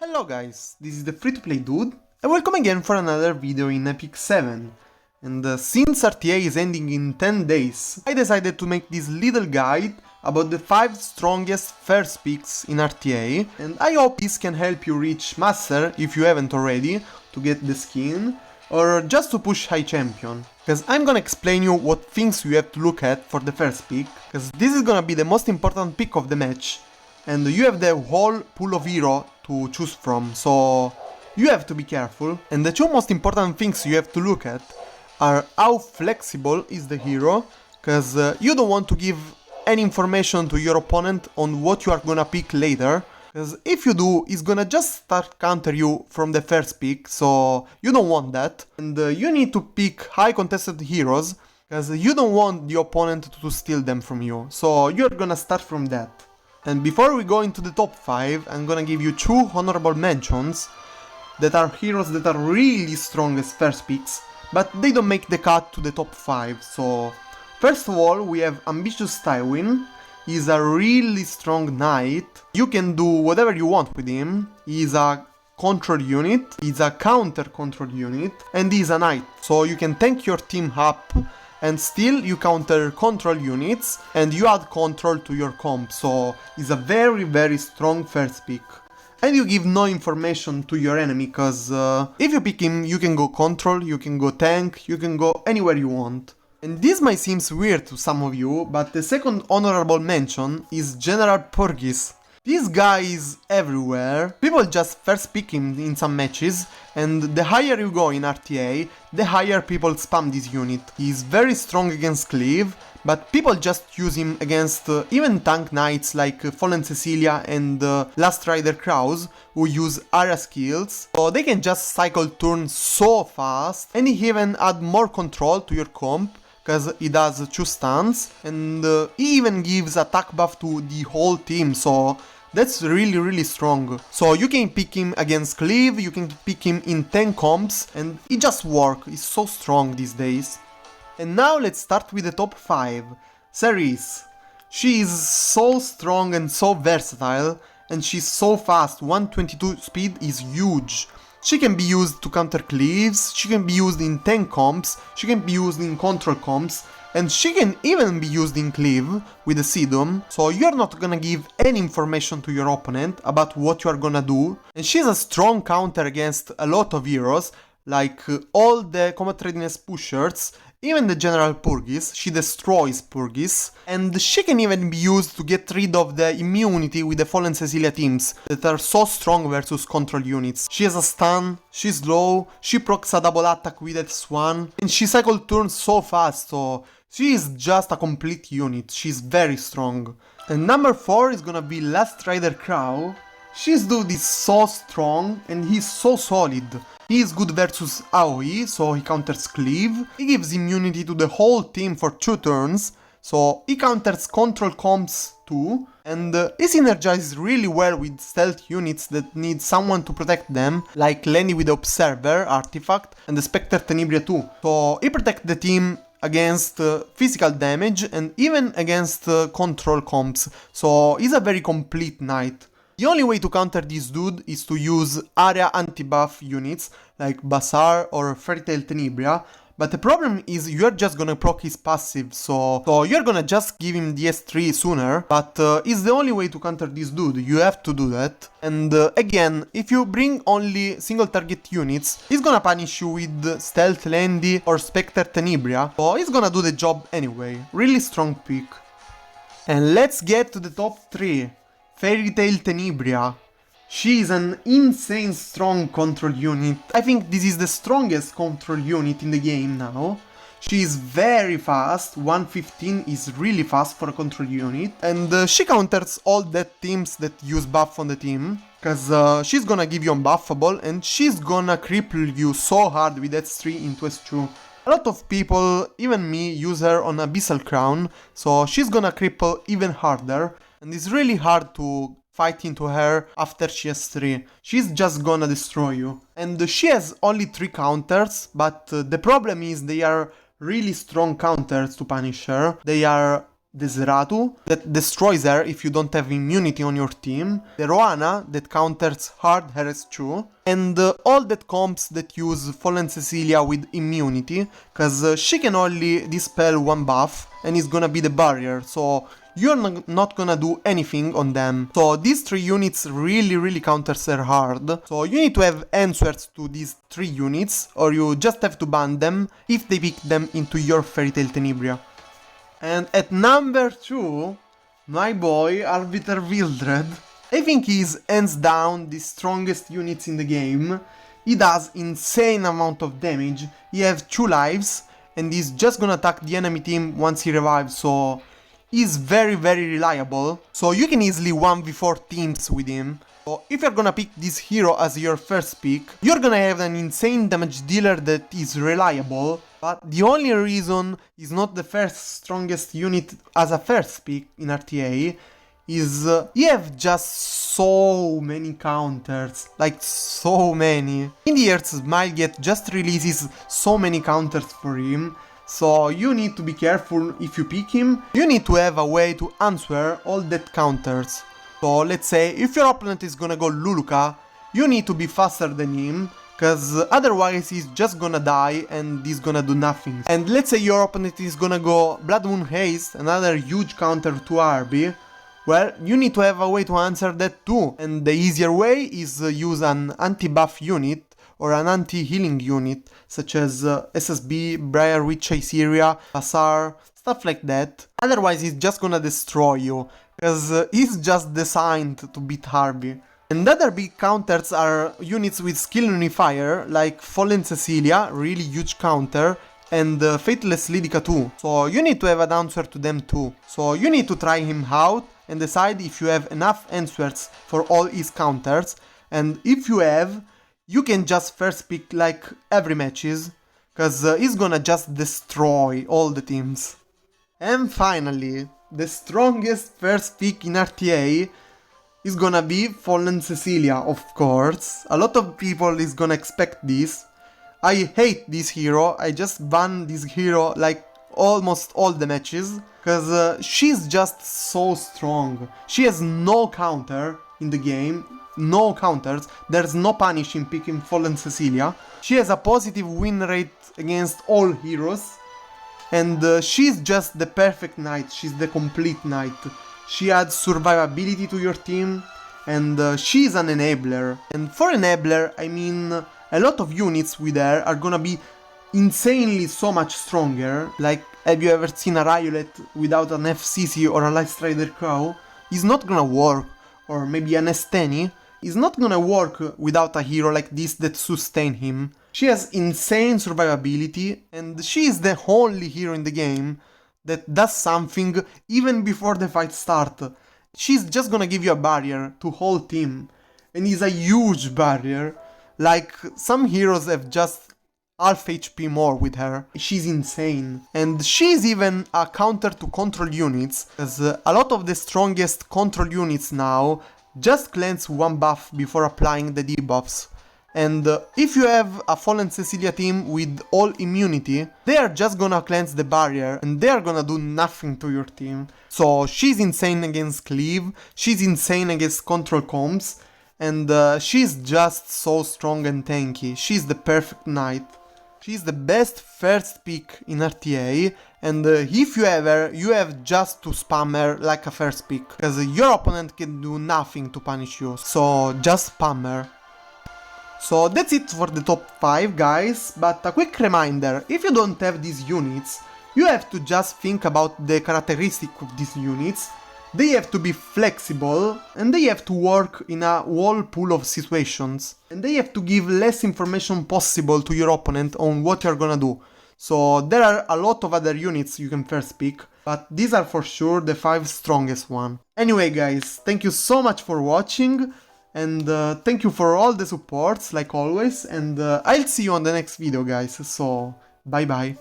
Hello guys, this is the TheFTPdude and welcome again for another video in Epic 7. And since RTA is ending in 10 days, I decided to make this little guide about the 5 strongest first picks in RTA, and I hope this can help you reach Master if you haven't already to get the skin, or just to push High Champion. Because I'm gonna explain you what things you have to look at for the first pick, because this is gonna be the most important pick of the match. And you have the whole pool of hero to choose from, so you have to be careful. And the two most important things you have to look at are how flexible is the hero, because you don't want to give any information to your opponent on what you are gonna pick later, because if you do, he's gonna just start counter you from the first pick, so you don't want that. And you need to pick high contested heroes, because you don't want the opponent to steal them from you, so you're gonna start from that. And before we go into the top 5, I'm gonna give you 2 honorable mentions that are heroes that are really strong as first picks, but they don't make the cut to the top 5. So, first of all, we have Ambitious Tywin. He's a really strong knight. You can do whatever you want with him. He's a control unit, he's a counter control unit, and he's a knight. So you can tank your team up, and still you counter control units and you add control to your comp, so it's a very strong first pick. And you give no information to your enemy, cause if you pick him you can go control, you can go tank, you can go anywhere you want. And this might seem weird to some of you, but the second honorable mention is General Purgis. This guy is everywhere, people just first pick him in some matches, and the higher you go in RTA, the higher people spam this unit. He's very strong against cleave, but people just use him against even tank knights like Fallen Cecilia and Last Rider Krau, who use area skills, so they can just cycle turns so fast, and he even add more control to your comp, because he does 2 stuns, and he even gives attack buff to the whole team, so that's really strong. So you can pick him against cleave, you can pick him in 10 comps, and it just works. He's so strong these days. And now let's start with the top 5. Cerise. She is so strong and so versatile, and she's so fast. 122 speed is huge. She can be used to counter cleaves, she can be used in 10 comps, she can be used in control comps, and she can even be used in cleave with the Sedum, so you're not gonna give any information to your opponent about what you are gonna do. And she's a strong counter against a lot of heroes, like all the combat readiness pushers, even the General Purgis. She destroys Purgis, and she can even be used to get rid of the immunity with the Fallen Cecilia teams that are so strong versus control units. She has a stun, she's low, she procs a double attack with S1, and she cycle turns so fast, so she is just a complete unit. She's very strong. And number 4 is gonna be Last Rider Krau. His dude is so strong and he's so solid. He is good versus AoE, so he counters cleave. He gives immunity to the whole team for 2 turns, so he counters control comps too. And he synergizes really well with stealth units that need someone to protect them, like Lenny with the Observer artifact and the Spectre Tenebria too. So he protects the team against physical damage and even against control comps, so he's a very complete knight. The only way to counter this dude is to use area anti-buff units like Bazaar or Fairytale Tenebria, but the problem is you're just gonna proc his passive, so you're gonna just give him the S3 sooner, but it's the only way to counter this dude, you have to do that. And again, if you bring only single target units, he's gonna punish you with Stealth Landy or Spectre Tenebria, so he's gonna do the job anyway. Really strong pick. And let's get to the top 3. Fairytale Tenebria. She is an insane strong control unit. I think this is the strongest control unit in the game now. She is very fast, 115 is really fast for a control unit, and she counters all that teams that use buff on the team, cause she's gonna give you unbuffable and she's gonna cripple you so hard with S3 into S2. A lot of people, even me, use her on Abyssal Crown, so she's gonna cripple even harder, and it's really hard to fight into her after she has 3. She's just gonna destroy you. And she has only 3 counters, but the problem is they are really strong counters to punish her. They are the Zeratu, that destroys her if you don't have immunity on your team, the Roana, that counters hard RS2, and all that comps that use Fallen Cecilia with immunity, cause she can only dispel one buff, and is gonna be the barrier, so you're not gonna do anything on them. So these 3 units really counters her hard, so you need to have answers to these 3 units, or you just have to ban them if they pick them into your Fairytale Tenebria. And at number 2, my boy Arbiter Vildred. I think he's hands down the strongest units in the game. He does insane amount of damage, he has 2 lives, and he's just gonna attack the enemy team once he revives, so he's very reliable. So you can easily 1v4 teams with him. So if you're gonna pick this hero as your first pick, you're gonna have an insane damage dealer that is reliable, but the only reason he's not the first strongest unit as a first pick in RTA is he have just so many counters, like so many. In the Earth, Smileget just releases so many counters for him, so you need to be careful if you pick him. You need to have a way to answer all that counters. So let's say if your opponent is gonna go Luluka, you need to be faster than him, cause otherwise he's just gonna die and he's gonna do nothing. And let's say your opponent is gonna go Blood Moon Haste, another huge counter to Arby. Well, you need to have a way to answer that too, and the easier way is use an anti-buff unit or an anti-healing unit, such as SSB, Briar Witch Cecilia, Bazaar, stuff like that. Otherwise he's just gonna destroy you, cause he's just designed to beat Harvey. And other big counters are units with skill unifier, like Fallen Cecilia, really huge counter, and Faithless Lydica too. So you need to have an answer to them too. So you need to try him out and decide if you have enough answers for all his counters, and if you have, you can just first pick like every matches, cause he's gonna just destroy all the teams. And finally, the strongest first pick in RTA is gonna be Fallen Cecilia, of course. A lot of people is gonna expect this. I hate this hero, I just ban this hero like almost all the matches, cause she's just so strong. She has no counter in the game, no counters, there's no punish in picking Fallen Cecilia. She has a positive win rate against all heroes, and she's just the perfect knight, she's the complete knight. She adds survivability to your team, and she's an enabler. And for enabler, I mean a lot of units with her are gonna be insanely so much stronger. Like, have you ever seen a Riolet without an FCC or a Lightstrider Krau? It's not gonna work. Or maybe an Esteni. It's not gonna work without a hero like this that sustain him. She has insane survivability, and she is the only hero in the game that does something even before the fight starts. She's just gonna give you a barrier to whole team, and it's a huge barrier. Like, some heroes have just half HP more with her. She's insane. And she's even a counter to control units, as a lot of the strongest control units now just cleanse one buff before applying the debuffs. And if you have a Fallen Cecilia team with all immunity, they are just gonna cleanse the barrier and they are gonna do nothing to your team. So she's insane against cleave, she's insane against control comps, and she's just so strong and tanky. She's the perfect knight. She's the best first pick in RTA, and if you have her, you have just to spam her like a first pick, because your opponent can do nothing to punish you, so just spam her. So that's it for the top 5, guys, but a quick reminder, if you don't have these units, you have to just think about the characteristics of these units. They have to be flexible, and they have to work in a whirlpool of situations, and they have to give less information possible to your opponent on what you're gonna do. So there are a lot of other units you can first pick, but these are for sure the 5 strongest ones. Anyway, guys, thank you so much for watching, and thank you for all the supports, like always, and I'll see you on the next video, guys, so bye bye.